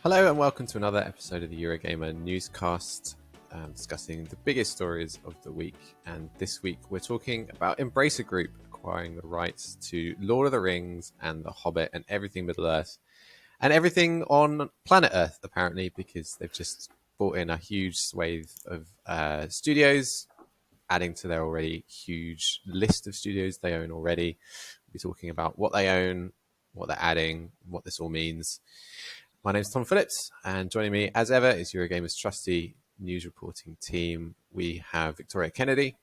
Hello and welcome to another episode of the Eurogamer Newscast, discussing the biggest stories of the week. And this week we're talking about Embracer Group acquiring the rights to Lord of the Rings and The Hobbit and everything Middle-earth and everything on planet Earth, apparently, because they've just brought in a huge swathe of studios, adding to their already huge list of studios they own already. We'll be talking about what they own, what they're adding, what this all means. My name is Tom Phillips, and joining me, as ever, is Eurogamer's trusty news reporting team. We have Victoria Kennedy.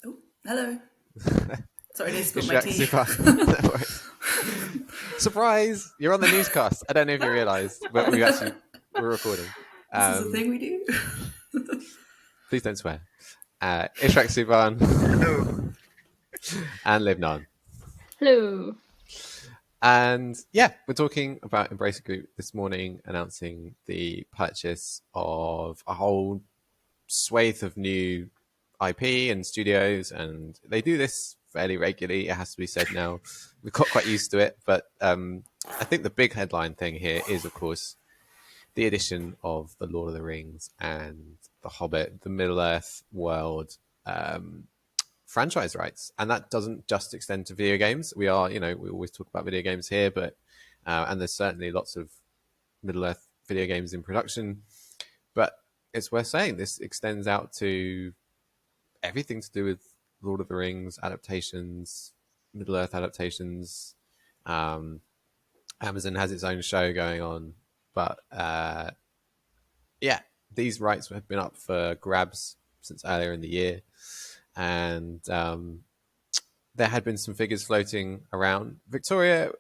Oh, hello. Sorry, I need to spill my tea. Surprise! You're on the newscast. I don't know if you realised, but we're recording. This is a thing we do. Please don't swear. Ishrak Subhan. Hello. And Liv Nan. Hello. And yeah, we're talking about Embracer Group this morning, announcing the purchase of a whole swathe of new IP and studios. And they do this fairly regularly, it has to be said now. We've got quite used to it. But I think the big headline thing here is, of course, the addition of the Lord of the Rings and The Hobbit, the Middle-earth world franchise rights. And that doesn't just extend to video games. We always talk about video games here, but and there's certainly lots of Middle-earth video games in production. But it's worth saying this extends out to everything to do with Lord of the Rings adaptations, Middle-earth adaptations. Amazon has its own show going on. But yeah, these rights have been up for grabs since earlier in the year. And there had been some figures floating around. Victoria,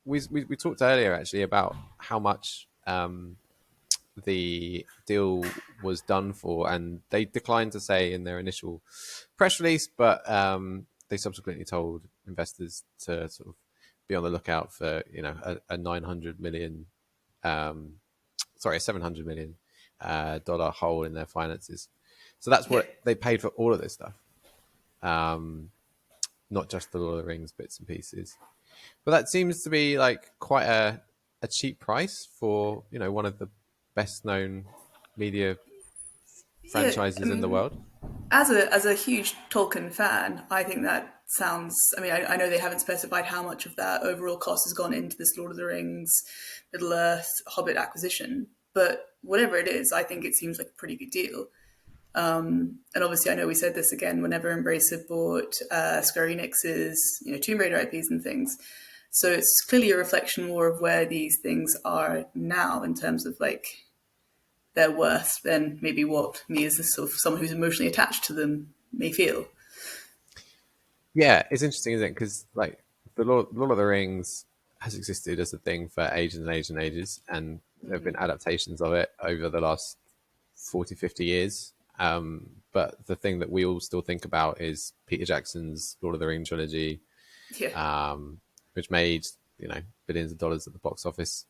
we talked earlier actually about how much the deal was done for, and they declined to say in their initial press release, but they subsequently told investors to sort of be on the lookout for a $700 million dollar hole in their finances. So that's what they paid for all of this stuff. Not just the Lord of the Rings bits and pieces. But that seems to be like quite a cheap price for, one of the best known media franchises in the world. As a huge Tolkien fan, I think that sounds, I know they haven't specified how much of that overall cost has gone into this Lord of the Rings, Middle-earth, Hobbit acquisition. But whatever it is, I think it seems like a pretty good deal. And obviously, I know we said this again whenever Embracer bought Square Enix's, Tomb Raider IPs and things. So it's clearly a reflection more of where these things are now in terms of like their worth than maybe what me as a sort of someone who's emotionally attached to them may feel. Yeah, it's interesting, isn't it? Because like the Lord of the Rings has existed as a thing for ages and ages and ages, and there have been adaptations of it over the last 40, 50 years. But the thing that we all still think about is Peter Jackson's Lord of the Rings trilogy, which made, billions of dollars at the box office.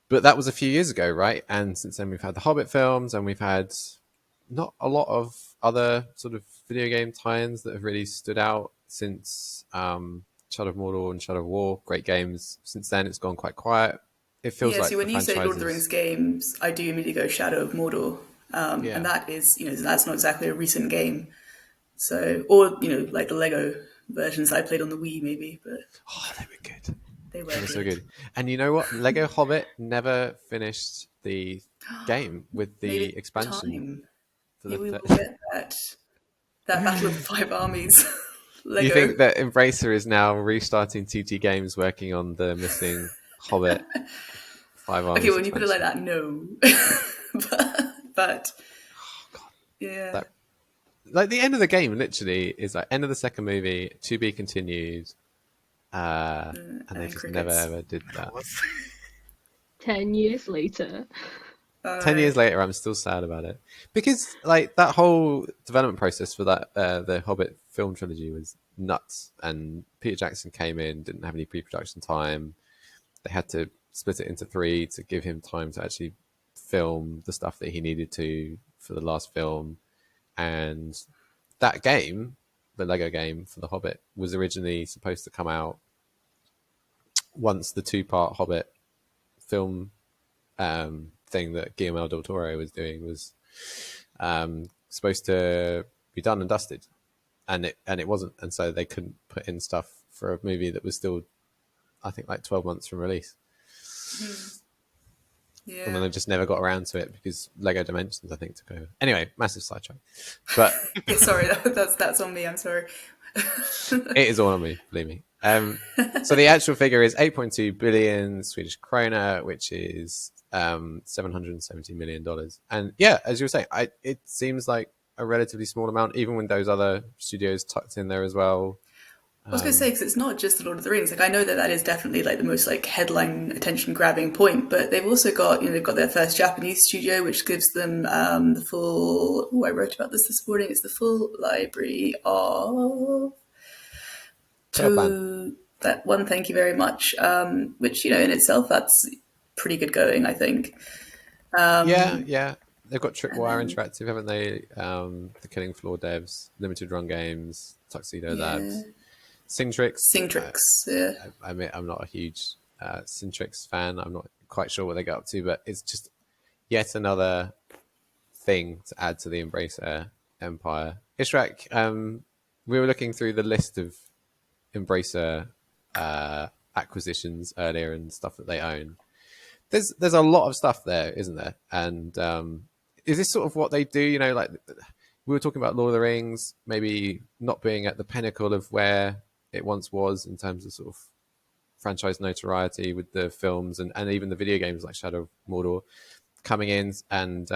But that was a few years ago, right? And since then we've had the Hobbit films, and we've had not a lot of other sort of video game tie-ins that have really stood out since Shadow of Mordor and Shadow of War. Great games. Since then it's gone quite quiet. It feels like when you say Lord of the Rings games, I do immediately go Shadow of Mordor. And that is, that's not exactly a recent game. So, or, like the Lego versions I played on the Wii maybe, but... Oh, they were good. They were so good. And you know what? Lego Hobbit never finished the game with the expansion. We will get that Battle of the Five Armies. Lego. You think that Embracer is now restarting 2T Games working on the missing Hobbit Five Armies? Okay, when you put it like that, no. But yeah, like the end of the game literally is like end of the second movie, to be continued, and they just never ever did that. 10 years later. 10 years later, I'm still sad about it because like that whole development process for that the Hobbit film trilogy was nuts, and Peter Jackson came in, didn't have any pre-production time. They had to split it into 3 to give him time to actually film the stuff that he needed to for the last film. And that game the Lego game for The Hobbit, was originally supposed to come out once the 2-part Hobbit film thing that Guillermo del Toro was doing was supposed to be done and dusted, and it wasn't, and so they couldn't put in stuff for a movie that was still, I think, like 12 months from release. Yeah. And then they just never got around to it because Lego Dimensions, I think, took over. Anyway, massive sidetrack. But Yeah, sorry, that's on me. I'm sorry. it is all on me, believe me. So the actual figure is 8.2 billion Swedish krona, which is $770 million. And yeah, as you were saying, it seems like a relatively small amount, even with those other studios tucked in there as well. I was going to say, because it's not just the Lord of the Rings. Like, I know that is definitely like the most like headline attention grabbing point, but they've also got, they've got their first Japanese studio, which gives them the full. Oh, I wrote about this morning. It's the full library of that one. Thank you very much. Which in itself, that's pretty good going, I think. Yeah. They've got Tripwire Interactive, haven't they? The Killing Floor devs, Limited Run Games, Tuxedo Labs. Singtrix. Yeah. I admit I'm not a huge Singtrix fan. I'm not quite sure what they get up to, but it's just yet another thing to add to the Embracer empire. Ishrak, we were looking through the list of Embracer acquisitions earlier and stuff that they own. There's a lot of stuff there, isn't there? And is this sort of what they do? Like we were talking about Lord of the Rings, maybe not being at the pinnacle of where it once was in terms of sort of franchise notoriety with the films and even the video games like Shadow of Mordor coming in and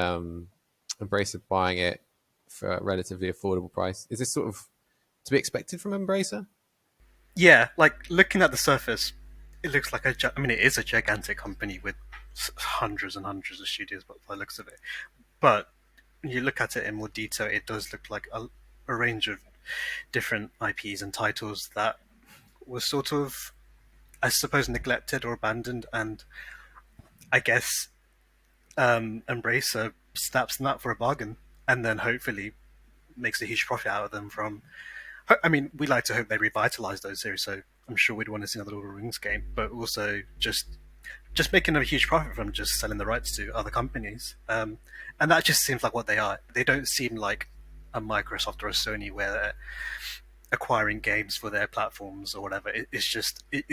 Embracer buying it for a relatively affordable price. Is this sort of to be expected from Embracer? Yeah, like looking at the surface, it looks like it is a gigantic company with hundreds and hundreds of studios by the looks of it. But when you look at it in more detail, it does look like a range of different IPs and titles that were sort of, I suppose, neglected or abandoned, and I guess Embracer snaps them up for a bargain and then hopefully makes a huge profit out of them from... we like to hope they revitalize those series, so I'm sure we'd want to see another Lord of the Rings game, but also just making a huge profit from just selling the rights to other companies. And that just seems like what they are. They don't seem like a Microsoft or a Sony where they're acquiring games for their platforms or whatever. It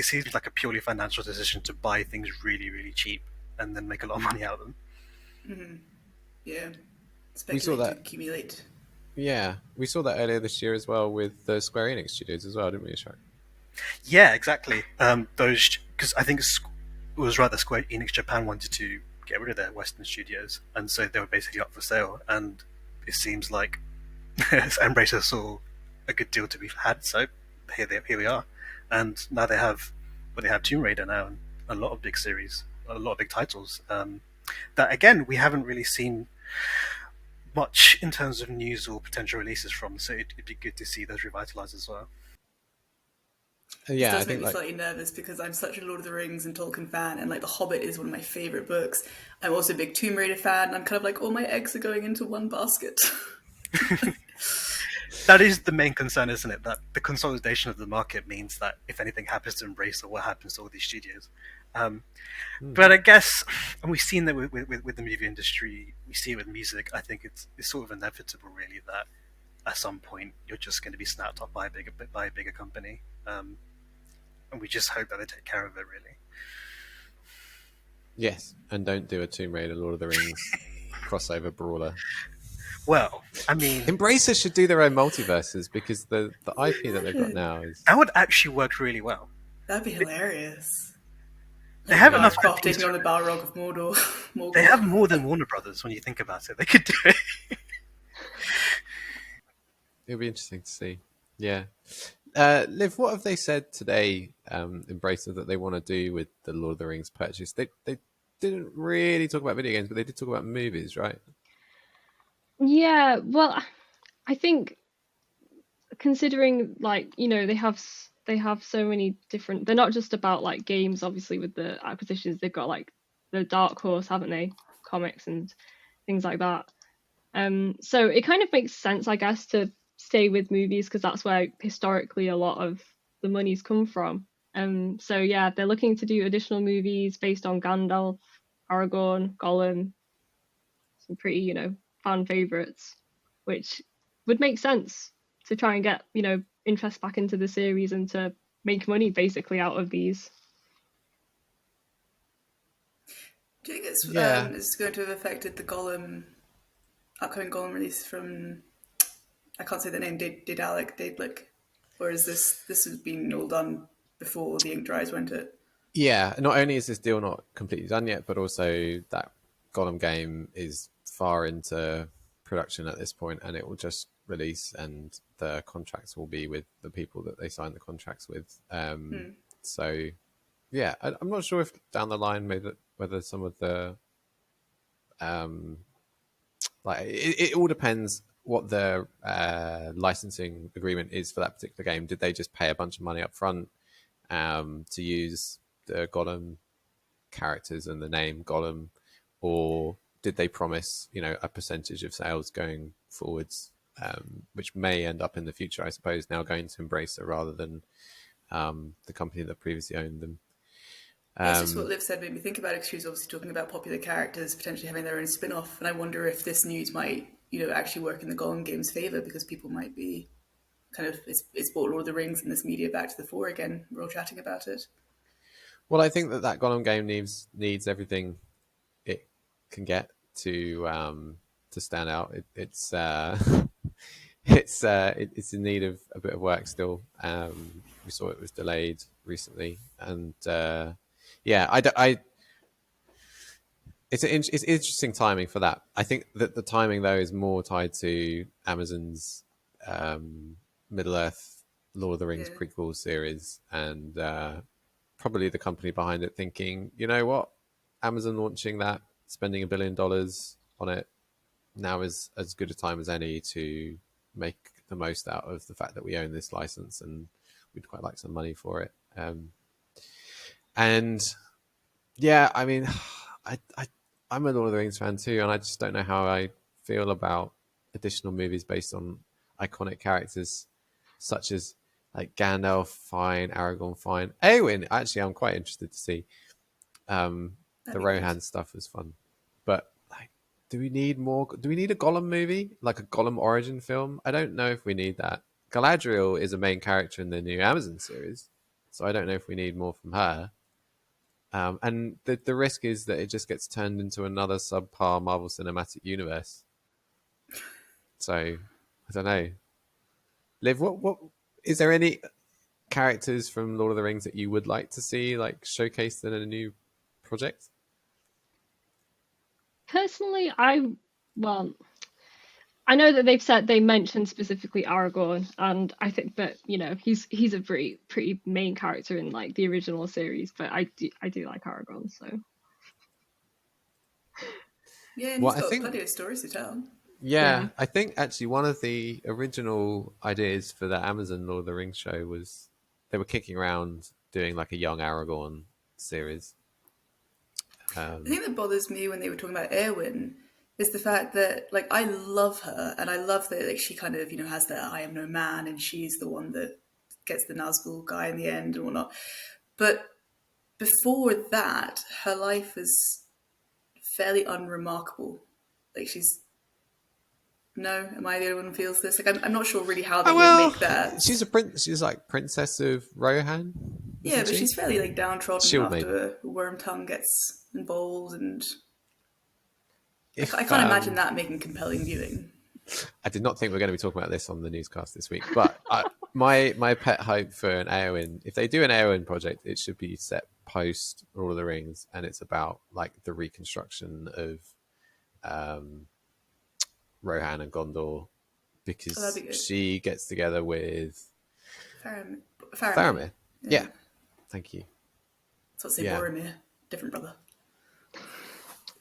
seems like a purely financial decision to buy things really, really cheap and then make a lot of money out of them. Mm-hmm. Yeah. We saw that. Accumulate. Yeah, we saw that earlier this year as well with the Square Enix studios as well, didn't we, Ishak? Yeah, exactly. Those, because I think it was right that Square Enix Japan wanted to get rid of their Western studios, and so they were basically up for sale. And it seems like Embracer saw a good deal to be had, so here we are. And now they have Tomb Raider now, and a lot of big series, a lot of big titles. That again we haven't really seen much in terms of news or potential releases from, so it'd be good to see those revitalized as well. Yeah, it does make me slightly nervous because I'm such a Lord of the Rings and Tolkien fan, and like The Hobbit is one of my favorite books. I'm also a big Tomb Raider fan, and I'm kind of like all my eggs are going into one basket. That is the main concern, isn't it? That the consolidation of the market means that if anything happens to Embracer, what happens to all these studios? But I guess, and we've seen that with the movie industry, we see it with music. I think it's sort of inevitable, really, that at some point you're just going to be snapped up by a bigger company, and we just hope that they take care of it, really. Yes, and don't do a Tomb Raider Lord of the Rings crossover brawler. Well, I mean, Embracer should do their own multiverses because the IP that they've got now is... That would actually work really well. That'd be hilarious. They have enough taking on the Balrog of Mordor. They have more than Warner Brothers when you think about it. They could do it. It'll be interesting to see. Yeah. Liv, what have they said today, Embracer, that they want to do with the Lord of the Rings purchase? They didn't really talk about video games, but they did talk about movies, right? Yeah, well, I think considering they have so many different. They're not just about like games. Obviously, with the acquisitions, they've got like the Dark Horse, haven't they? Comics and things like that. So it kind of makes sense, I guess, to stay with movies because that's where historically a lot of the money's come from. So yeah, they're looking to do additional movies based on Gandalf, Aragorn, Gollum, some pretty, fan favorites, which would make sense to try and get, interest back into the series and to make money basically out of these. Do you think Yeah. it's going to have affected the upcoming Gollum release from, I can't say the name, Daedalic, or is this has been all done before the ink dries, won't it? Yeah, not only is this deal not completely done yet, but also that Gollum game is far into production at this point, and it will just release, and the contracts will be with the people that they signed the contracts with. So, yeah, I'm not sure if down the line whether some of the it all depends what the licensing agreement is for that particular game. Did they just pay a bunch of money up front to use the Gollum characters and the name Gollum, or did they promise a percentage of sales going forwards, which may end up in the future, I suppose, now going to Embracer rather than the company that previously owned them. It's just what Liv said made me think about it, because she was obviously talking about popular characters potentially having their own spin-off, and I wonder if this news might actually work in the Gollum game's favour, because people might be kind of, it's brought Lord of the Rings and this media back to the fore again. We're all chatting about it. Well, I think that Gollum game needs everything it can get to stand out. It's it's in need of a bit of work still. We saw it was delayed recently, and it's interesting timing for that. I think that the timing though is more tied to Amazon's Middle Earth Lord of the Rings prequel series, and probably the company behind it thinking, you know what, Amazon launching that, spending $1 billion on it, now is as good a time as any to make the most out of the fact that we own this license and we'd quite like some money for it. And yeah, I mean, I'm a Lord of the Rings fan too, and I just don't know how I feel about additional movies based on iconic characters such as like Gandalf, fine, Aragorn, fine. Eowyn, actually, I'm quite interested to see. The Rohan stuff was fun, but like, do we need more? Do we need a Gollum movie, like a Gollum origin film? I don't know if we need that. Galadriel is a main character in the new Amazon series, so I don't know if we need more from her. And the risk is that it just gets turned into another subpar Marvel Cinematic Universe. So I don't know. Liv, what is there any characters from Lord of the Rings that you would like to see like showcased in a new project? Personally, I know that they mentioned specifically Aragorn, and I think that he's a pretty main character in like the original series, but I do like Aragorn, so yeah, and he's got plenty of stories to tell. Yeah, I think actually one of the original ideas for the Amazon Lord of the Rings show was they were kicking around doing like a young Aragorn series. The thing that bothers me when they were talking about Eowyn is the fact that, like, I love her, and I love that, like, she kind of, has that I am no man, and she's the one that gets the Nazgul guy in the end and whatnot. But before that, her life is fairly unremarkable. Like, am I the only one who feels this? Like, I'm not sure really how they would make that. She's she's like princess of Rohan. Yeah, but she's fairly like downtrodden after maybe. a worm tongue gets involved, and I can't imagine that making compelling viewing. I did not think we were going to be talking about this on the newscast this week, but my pet hope for an Eowyn, if they do an Eowyn project, it should be set post Lord of the Rings, and it's about like the reconstruction of Rohan and Gondor, because she gets together with Faramir. Yeah. Thank you. So I'll say Boromir, different brother.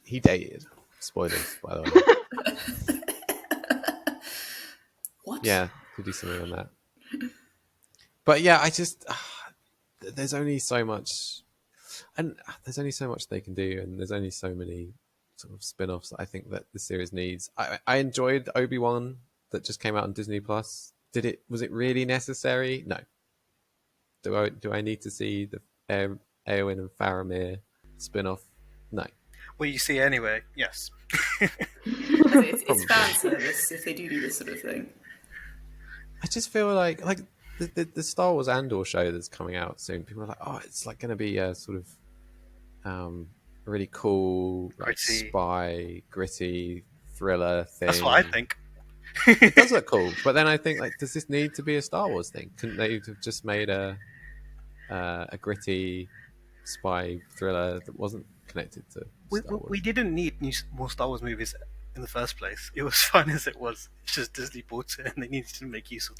He dated. Spoilers, by the way. What? Yeah, could do something on that. But yeah, I just there's only so much, and there's only so much they can do, and there's only so many sort of spin-offs that I think that the series needs. I enjoyed Obi-Wan, that just came out on Disney Plus. Was it really necessary? No. Do I need to see the Eowyn and Faramir spin-off? No. Well, you see anyway. Yes. It's fan service if they do this sort of thing. I just feel like the Star Wars Andor show that's coming out soon. People are like, oh, it's like going to be a sort of really cool, like, spy, gritty thriller thing. That's what I think. It does look cool, but then I think, like, does this need to be a Star Wars thing? Couldn't they have just made a gritty spy thriller that wasn't connected to Star Wars? We didn't need more Star Wars movies in the first place. It was fine as it was. It's just Disney bought it, and they needed to make use of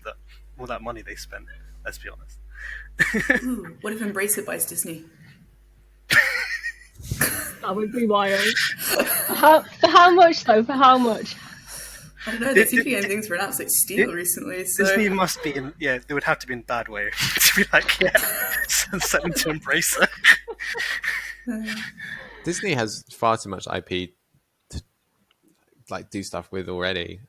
all that money they spent. Let's be honest. Ooh, what if Embracer buys Disney? That would be wild. For how much though? For how much? I don't know. They seem to be getting things for an absolute steal recently. So. Disney must be in. Yeah, they would have to be in bad way to be like, yeah, send them to Embracer. Disney has far too much IP to, like, do stuff with already.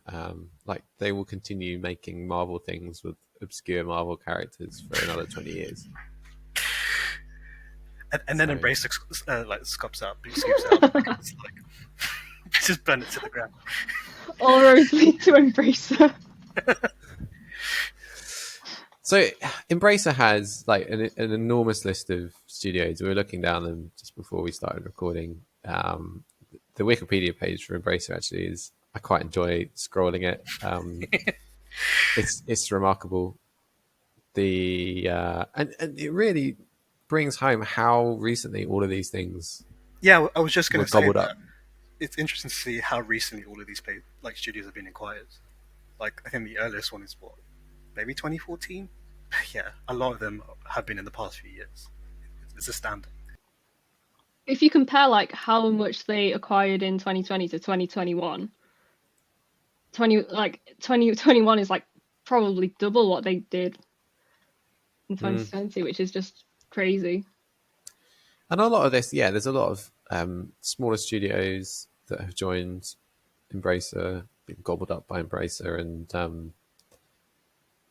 Like, they will continue making Marvel things with obscure Marvel characters for another 20 years. And then Embracer scoops out. It's like, just burn it to the ground. All roads lead to Embracer. So Embracer has, like, an enormous list of studios. We were looking down them just before we started recording. The Wikipedia page for Embracer actually is, I quite enjoy scrolling it. It's remarkable. And it really brings home how recently all of these things. Yeah, I was just going to say that. Up. It's interesting to see how recently all of these studios have been acquired. Like, I think the earliest one is maybe 2014? Yeah, a lot of them have been in the past few years. It's astounding. If you compare, like, how much they acquired in 2020 to 2021, 2021 is, like, probably double what they did in 2020, which is just crazy. And a lot of this, yeah, there's a lot of smaller studios that have joined Embracer, been gobbled up by Embracer, and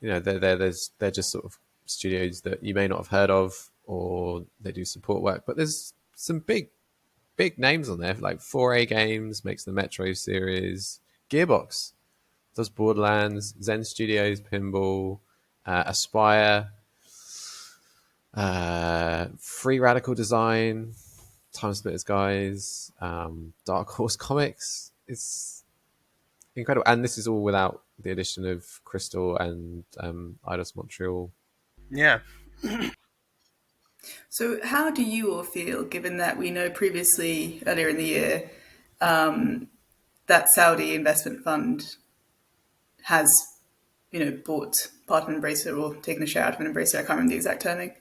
they're just sort of studios that you may not have heard of, or they do support work. But there's some big names on there, like 4A Games makes the Metro series, Gearbox does Borderlands, Zen Studios Pinball, Aspire, Free Radical Design, Time Splitters Guys, Dark Horse Comics. It's incredible, and this is all without the addition of Crystal and Eidos Montreal. Yeah. So how do you all feel, given that we know previously, earlier in the year, that Saudi investment fund has, bought part of an Embracer or taken a share out of an Embracer? I can't remember the exact terming.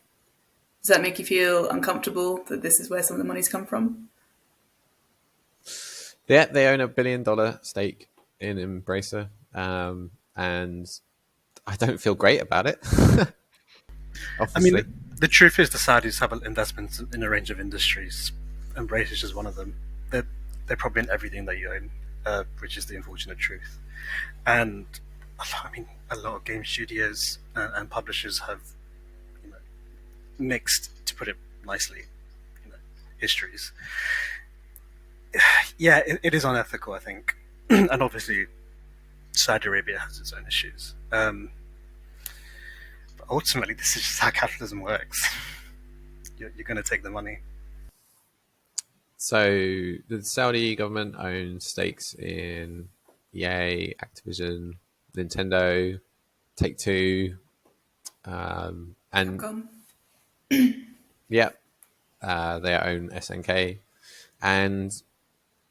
Does that make you feel uncomfortable that this is where some of the money's come from? Yeah, they own $1 billion stake in Embracer, and I don't feel great about it. Obviously. I mean, the truth is the Saudis have investments in a range of industries. Embracer is just one of them. They're probably in everything that you own, which is the unfortunate truth. And a lot of game studios and publishers have mixed, to put it nicely, histories. Yeah, it is unethical, I think, and obviously Saudi Arabia has its own issues. But ultimately, this is just how capitalism works. You're going to take the money. So the Saudi government owns stakes in EA, Activision, Nintendo, Take-Two, and Capcom. Yeah, they own SNK, and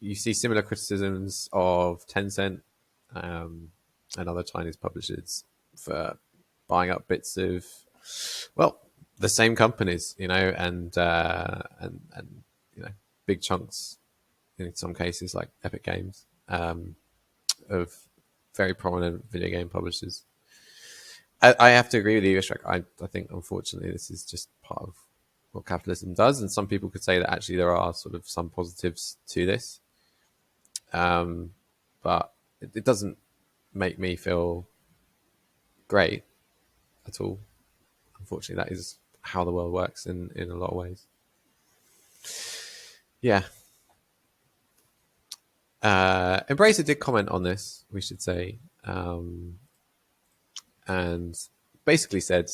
you see similar criticisms of Tencent and other Chinese publishers for buying up bits of, the same companies, and big chunks in some cases, like Epic Games, of very prominent video game publishers. I have to agree with you, Ishrak. I think, unfortunately, this is just part of what capitalism does, and some people could say that actually there are sort of some positives to this, but it doesn't make me feel great at all. Unfortunately, that is how the world works in a lot of ways. Yeah. Embracer did comment on this, we should say, and basically said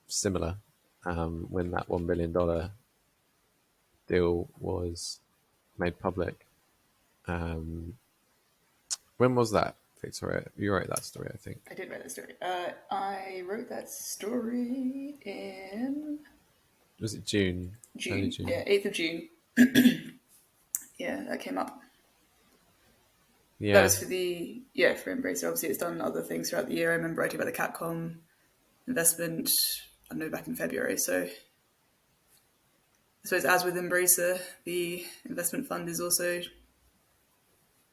similar when that $1 billion deal was made public. When was that, Victoria? You wrote that story, I think. I did write that story. I wrote that story in Was it June? Early June. Yeah, 8th of June. Yeah, that came up. Yeah. That was for for Embracer. Obviously, it's done other things throughout the year. I remember writing about the Capcom investment, I don't know, back in February. So I suppose as with Embracer, the investment fund is also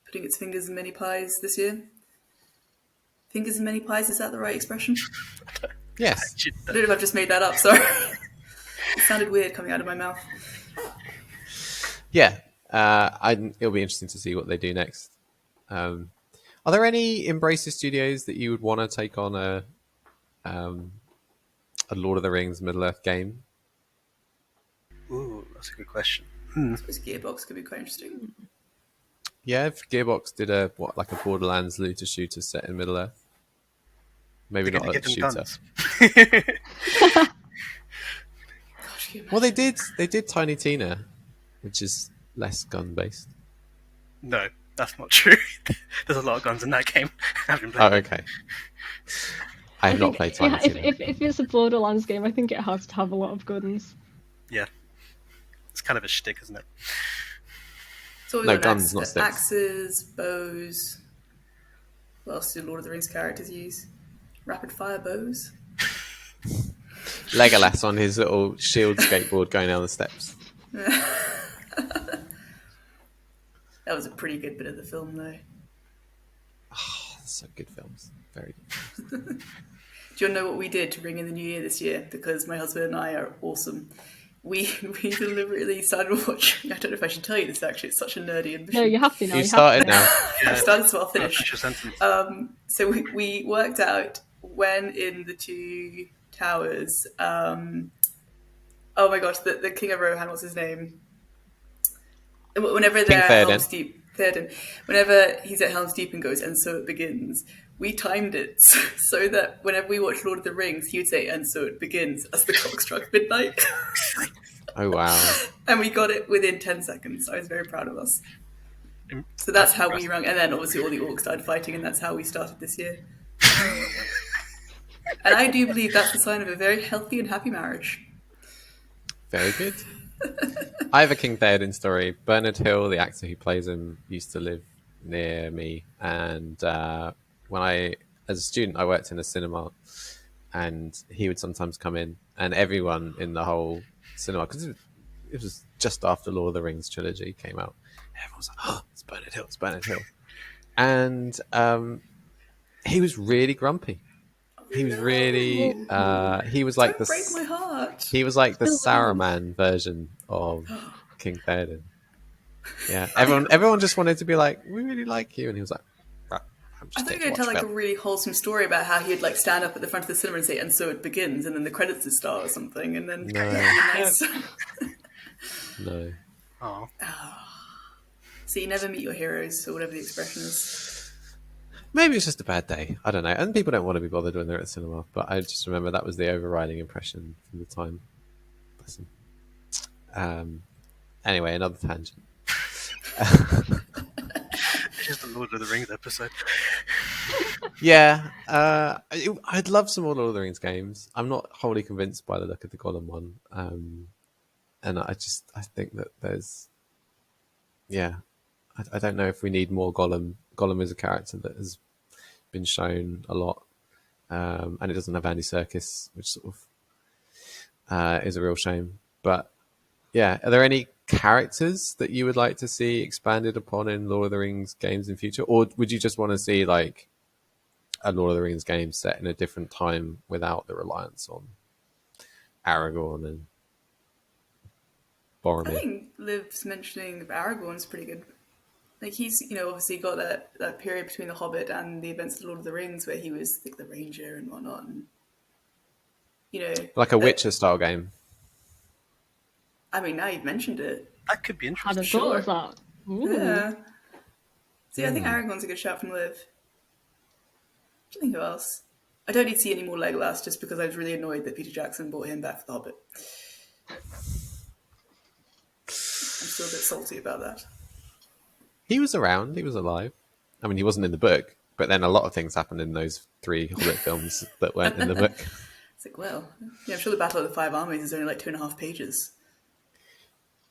putting its fingers in many pies this year. Fingers in many pies, is that the right expression? Yes. I don't know if I've just made that up, sorry. It sounded weird coming out of my mouth. Yeah. It'll be interesting to see what they do next. Are there any Embracer studios that you would want to take on a Lord of the Rings Middle-earth game? Ooh, that's a good question. I suppose Gearbox could be quite interesting. Yeah, if Gearbox did a Borderlands looter shooter set in Middle-earth. Maybe They're not gonna a give them shooter. guns. Gosh, can you Well, imagine? they did Tiny Tina, which is less gun-based. No, that's not true. There's a lot of guns in that game. I haven't Oh, played it. okay. I have not played Tiny Tina. If it's a Borderlands game, I think it has to have a lot of guns. Yeah. It's kind of a shtick, isn't it? So we've No, got guns, not sticks. axes, bows. What else do Lord of the Rings characters use? Rapid fire bows. Legolas on his little shield skateboard going down the steps. That was a pretty good bit of the film, though. So good films. Very good films. Do you want to know what we did to bring in the new year this year? Because my husband and I are awesome. We deliberately started watching. I don't know if I should tell you this. Actually, it's such a nerdy ambition. No, you have to now. You started now. I've started, so I'll finish. Finish your sentence. So we worked out when in the Two Towers. Oh my gosh, the King of Rohan, what's his name? Whenever they're at Theoden. Helm's Deep, Theoden. Whenever he's at Helm's Deep and goes, and so it begins. We timed it so that whenever we watched Lord of the Rings, he would say, and so it begins, as the clock struck midnight. Oh, wow. And we got it within 10 seconds. I was very proud of us. So that's how we rung. And then obviously all the orcs started fighting, and that's how we started this year. And I do believe that's the sign of a very healthy and happy marriage. Very good. I have a King Theoden story. Bernard Hill, the actor who plays him, used to live near me. And as a student, I worked in a cinema. And he would sometimes come in. And everyone in the whole cinema, because it was just after Lord of the Rings trilogy came out, everyone was like, oh, it's Bernard Hill, it's Bernard Hill. And he was really grumpy. He was really. He was like Don't break my heart. He was like the Saruman version of King Theoden. Yeah, everyone just wanted to be like, we really like you, and he was like, right, I'm I just thought you here were to going to tell watch like a film. really wholesome story about how he'd like stand up at the front of the cinema and say, and so it begins, and then the credits would start or something, and then No. that'd be nice. No, Oh, So you never meet your heroes, or whatever the expression is. maybe it's just a bad day. I don't know. And people don't want to be bothered when they're at the cinema. But I just remember that was the overriding impression from the time. Listen. Anyway, another tangent. it's just a Lord of the Rings episode. Yeah, I'd love some more Lord of the Rings games. I'm not wholly convinced by the look of the Gollum one, and I think that there's, yeah, I don't know if we need more Gollum. Gollum is a character that has been shown a lot, and it doesn't have Andy Serkis, which sort of is a real shame. But yeah, are there any characters that you would like to see expanded upon in Lord of the Rings games in future, or would you just want to see like a Lord of the Rings game set in a different time without the reliance on Aragorn and I Boromir? think Liv's mentioning of Aragorn's pretty good. Like he's, obviously got that period between The Hobbit and the events of Lord of the Rings where he was like the ranger and whatnot, and like a Witcher style game. I mean, now you've mentioned it. That could be interesting. Hadn't thought of that. Ooh. Yeah. So yeah, I think Aragorn's a good shout from Liv. Do you think who else? I don't need to see any more Legolas just because I was really annoyed that Peter Jackson brought him back for The Hobbit. I'm still a bit salty about that. He was around. He was alive. I mean, he wasn't in the book, but then a lot of things happened in those 3 Hobbit films that weren't in the book. It's like, well, yeah, I'm sure the Battle of the Five Armies is only like 2.5 pages.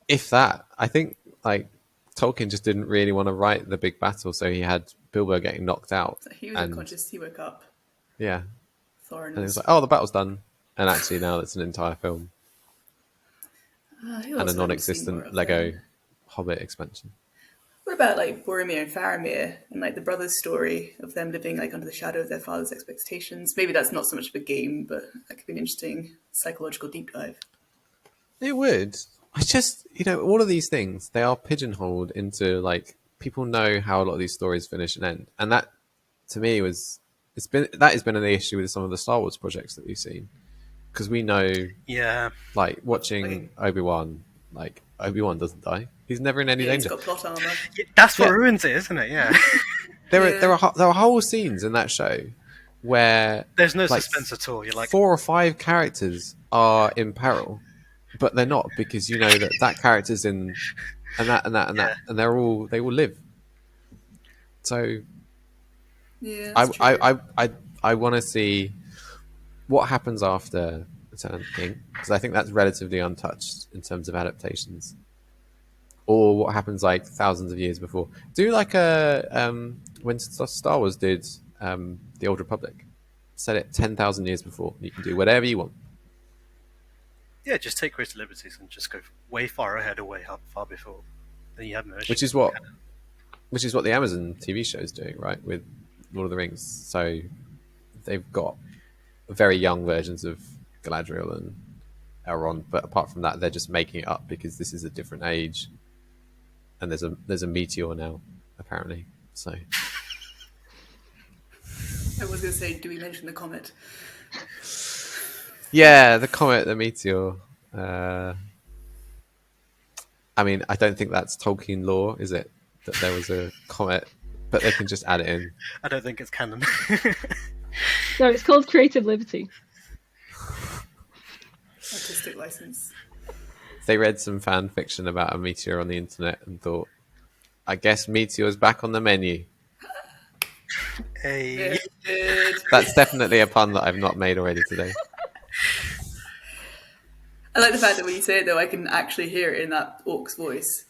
If that, I think like Tolkien just didn't really want to write the big battle, so he had Bilbo getting knocked out. So he was unconscious. He woke up. Yeah, Thorin and it was like, oh, the battle's done, and actually now it's an entire film and a non-existent Lego Hobbit expansion. What about like Boromir and Faramir and like the brothers' story of them living like under the shadow of their father's expectations? Maybe that's not so much of a game, but that could be an interesting psychological deep dive. It would. I just, all of these things, they are pigeonholed into like people know how a lot of these stories finish and end, and that to me has been an issue with some of the Star Wars projects that we've seen, because we know, like watching Obi-Wan, like Obi-Wan doesn't die. He's never in any danger. He's got plot armor. That's what ruins it, isn't it? Yeah. There are whole scenes in that show where there's no suspense at all. You're like 4 or 5 characters are in peril, but they're not, because you know that character's in, and that, and they all live. So, I want to see what happens after Return of the King, because I think that's relatively untouched in terms of adaptations, or what happens like thousands of years before. Do like when Star Wars did the Old Republic, set it 10,000 years before. You can do whatever you want. Yeah, just take greater liberties and just go way far ahead or way far before. Then you have no issue. Which is what the Amazon TV show is doing, right, with Lord of the Rings. So they've got very young versions of Galadriel and Elrond, but apart from that, they're just making it up because this is a different age, and there's a meteor now, apparently. So I was going to say, do we mention the comet? Yeah, the comet, the meteor. I mean, I don't think that's Tolkien lore, is it? That there was a comet, but they can just add it in. I don't think it's canon. No, it's called creative liberty. Artistic license. They read some fan fiction about a meteor on the internet and thought, I guess meteor's back on the menu. Hey. That's definitely a pun that I've not made already today. I like the fact that when you say it, though, I can actually hear it in that orc's voice.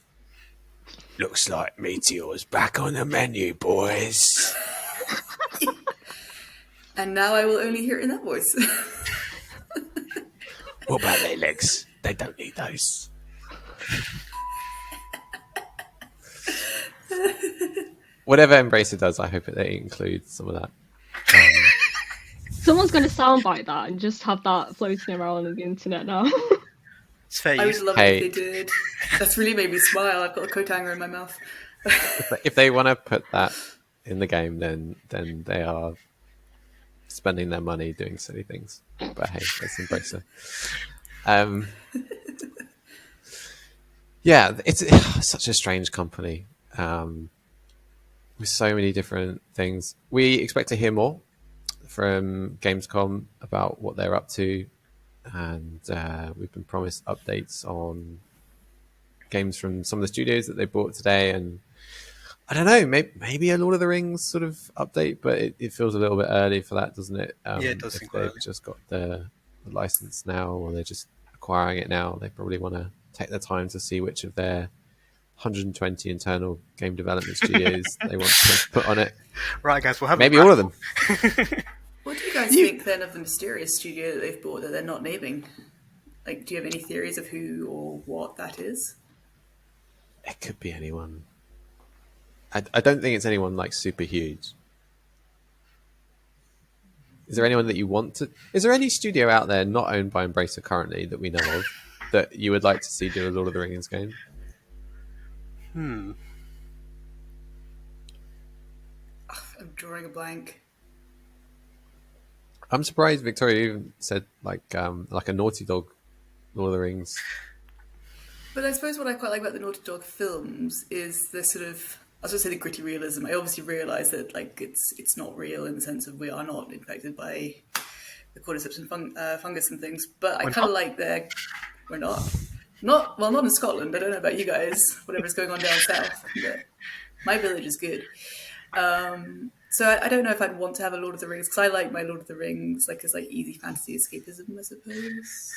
Looks like meteor's back on the menu, boys. And now I will only hear it in that voice. What about their legs? They don't need those. Whatever Embracer does, I hope they include some of that. Someone's going to soundbite that and just have that floating around on the internet now. It's fair I use. would love it if they did. That's really made me smile. I've got a coat hanger in my mouth. If they want to put that in the game, then they are spending their money doing silly things. But hey, that's Embracer. Yeah, it's such a strange company with so many different things. We expect to hear more from Gamescom about what they're up to, and we've been promised updates on games from some of the studios that they bought today, and I don't know, maybe a Lord of the Rings sort of update, but it feels a little bit early for that, doesn't it? Yeah, it does seem they've early. just got the license now, or they're just acquiring it now. They probably want to take their time to see which of their 120 internal game development studios they want to put on it. Right, guys, we'll have Maybe all of them. What do you guys think then of the mysterious studio that they've bought that they're not naming? Like, do you have any theories of who or what that is? It could be anyone. I don't think it's anyone like super huge. Is there anyone that you want to... Is there any studio out there not owned by Embracer currently that we know of that you would like to see do a Lord of the Rings game? I'm drawing a blank. I'm surprised Victoria even said like a Naughty Dog Lord of the Rings. But I suppose what I quite like about the Naughty Dog films is the sort of, I was going to say the gritty realism. I obviously realise that like it's not real in the sense of we are not infected by the cordyceps and fungus and things. But I kind of like we're not in Scotland. I don't know about you guys, whatever's going on down south, but my village is good. So I don't know if I'd want to have a Lord of the Rings, because I like my Lord of the Rings like as like easy fantasy escapism, I suppose.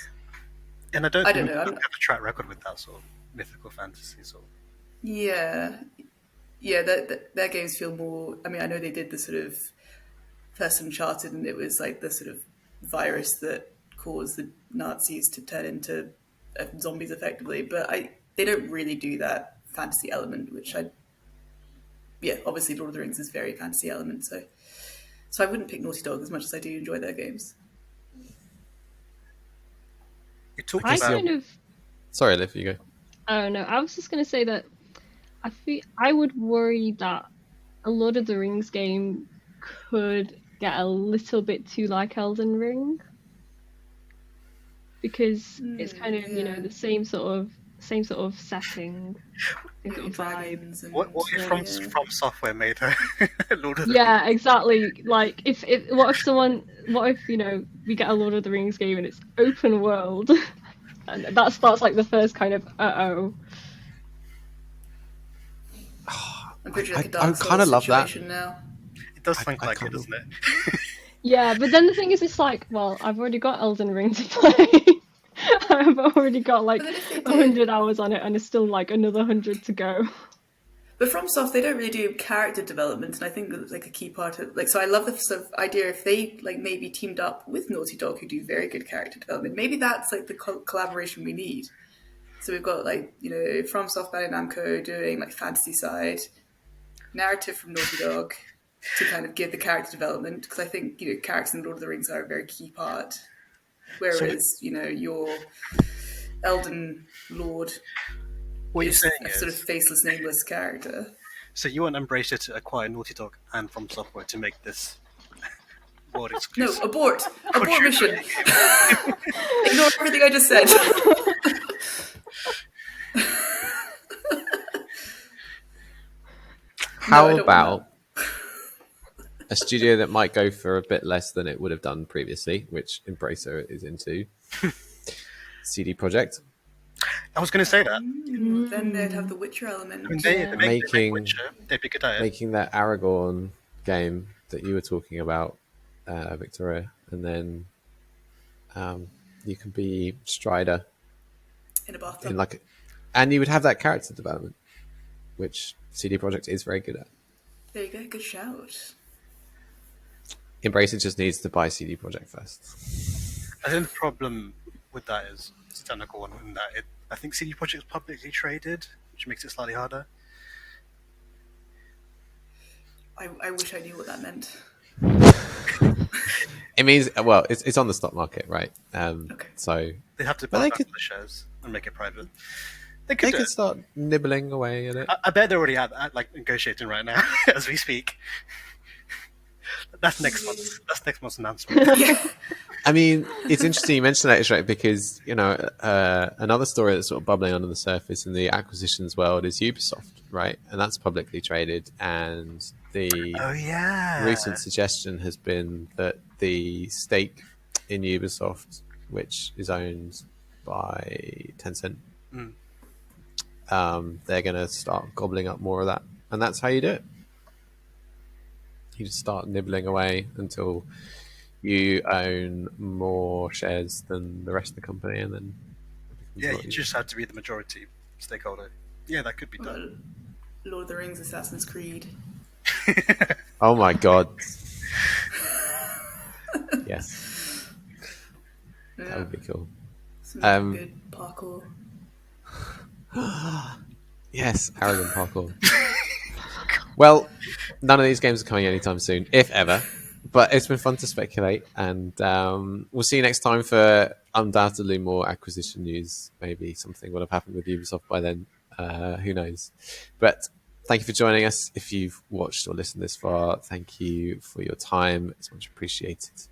And I don't know. I'm I don't have a track record with that sort of mythical fantasy sort of. Yeah, their games feel more. I mean, I know they did the sort of first Uncharted, and it was like the sort of virus that caused the Nazis to turn into zombies effectively. But they don't really do that fantasy element, which obviously Lord of the Rings is very fantasy element. So I wouldn't pick Naughty Dog as much as I do enjoy their games. You talked I about kind of. Sorry, Liv, you go. Oh no, I was just going to say that I would worry that a Lord of the Rings game could get a little bit too like Elden Ring, because it's kind of the same sort of setting, same sort of vibe. Dragons and what if From Software made a Lord of the Yeah, exactly. Like what if we get a Lord of the Rings game and it's open world, and that starts like the first kind of I'm pretty sure like a I Dark kind of Souls love that. situation now. It does think I like it, can't- doesn't it? Yeah, but then the thing is, it's like, well, I've already got Elden Ring to play. I've already got like But then if they did- 100 hours on it, and it's still like another 100 to go. But FromSoft, they don't really do character development, and I think that's like a key part of like. So I love the sort of idea if they like maybe teamed up with Naughty Dog, who do very good character development. Maybe that's like the collaboration we need. So we've got like FromSoft, Bandai Namco doing like fantasy side, narrative from Naughty Dog to kind of give the character development, because I think characters in Lord of the Rings are a very key part. Whereas your Elden Lord What you're is saying a is, sort of faceless, nameless character. so you want Embracer to acquire Naughty Dog and From Software to make this world No, exclusive? abort mission. Ignore everything I just said. How I don't want about a studio that might go for a bit less than it would have done previously, which Embracer is into? CD Projekt. I was going to say that. Then they'd have the Witcher element. I mean, Yeah. they make Making- Witcher, they'd be good at it. Making that Aragorn game that you were talking about, Victoria, and then you can be Strider In a bathtub. in and you would have that character development, which CD Projekt is very good at. There you go, good shout. Embracer just needs to buy CD Projekt first. I think the problem with that is it's a technical one in that I think CD Projekt is publicly traded, which makes it slightly harder. I wish I knew what that meant. It means, well, it's on the stock market, right? Okay. So They have to But buy they back could- the shares and make it private. They they could do could it. start nibbling away at it. I bet they're already at like negotiating right now as we speak. That's next month's announcement. I mean, it's interesting you mention that, right? Because another story that's sort of bubbling under the surface in the acquisitions world is Ubisoft, right? And that's publicly traded. And the Oh yeah. recent suggestion has been that the stake in Ubisoft, which is owned by Tencent, they're going to start gobbling up more of that, and that's how you do it. You just start nibbling away until you own more shares than the rest of the company, and then it becomes Yeah, a lot you easier. just have to be the majority stakeholder. Yeah, that could be done. Lord of the Rings, Assassin's Creed. Oh my god! Yes, that would be cool. Some good parkour. Yes, Aragon parkour. Well, none of these games are coming anytime soon, if ever. But it's been fun to speculate, and we'll see you next time for undoubtedly more acquisition news. Maybe something will have happened with Ubisoft by then. Who knows? But Thank you for joining us. If you've watched or listened this far, thank you for your time. It's much appreciated.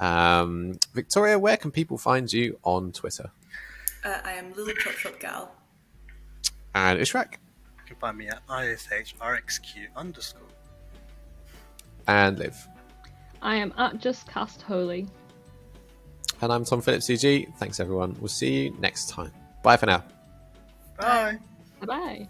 Victoria, where can people find you on Twitter? I am Little Chop Shop Gal. And Ishrak? You can find me at ISHRXQ_. And Liv? I am at Just Cast Holy. And I'm Tom Phillips, CG. Thanks, everyone. We'll see you next time. Bye for now. Bye. Bye bye.